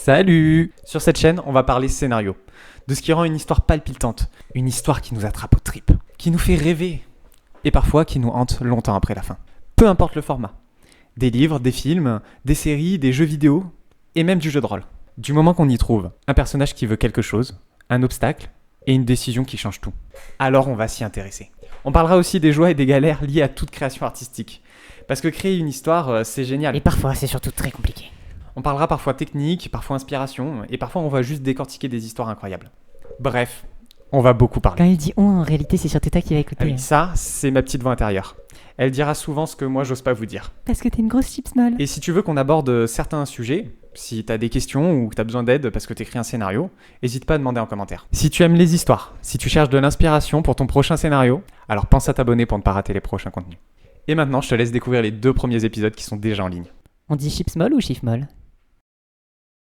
Salut! Sur cette chaîne, on va parler scénario, de ce qui rend une histoire palpitante, une histoire qui nous attrape aux tripes, qui nous fait rêver, et parfois qui nous hante longtemps après la fin. Peu importe le format. Des livres, des films, des séries, des jeux vidéo, et même du jeu de rôle. Du moment qu'on y trouve un personnage qui veut quelque chose, un obstacle, et une décision qui change tout. Alors on va s'y intéresser. On parlera aussi des joies et des galères liées à toute création artistique. Parce que créer une histoire, c'est génial. Et parfois, c'est surtout très compliqué. On parlera parfois technique, parfois inspiration, et parfois on va juste décortiquer des histoires incroyables. Bref, on va beaucoup parler. Quand il dit on, en réalité, c'est sur Teta qui va écouter. Ah oui, ça, c'est ma petite voix intérieure. Elle dira souvent ce que moi, j'ose pas vous dire. Parce que t'es une grosse chips molle. Et si tu veux qu'on aborde certains sujets, si t'as des questions ou que t'as besoin d'aide parce que t'écris un scénario, n'hésite pas à demander en commentaire. Si tu aimes les histoires, si tu cherches de l'inspiration pour ton prochain scénario, alors pense à t'abonner pour ne pas rater les prochains contenus. Et maintenant, je te laisse découvrir les 2 premiers épisodes qui sont déjà en ligne. On dit chips molle ou chiffre molle?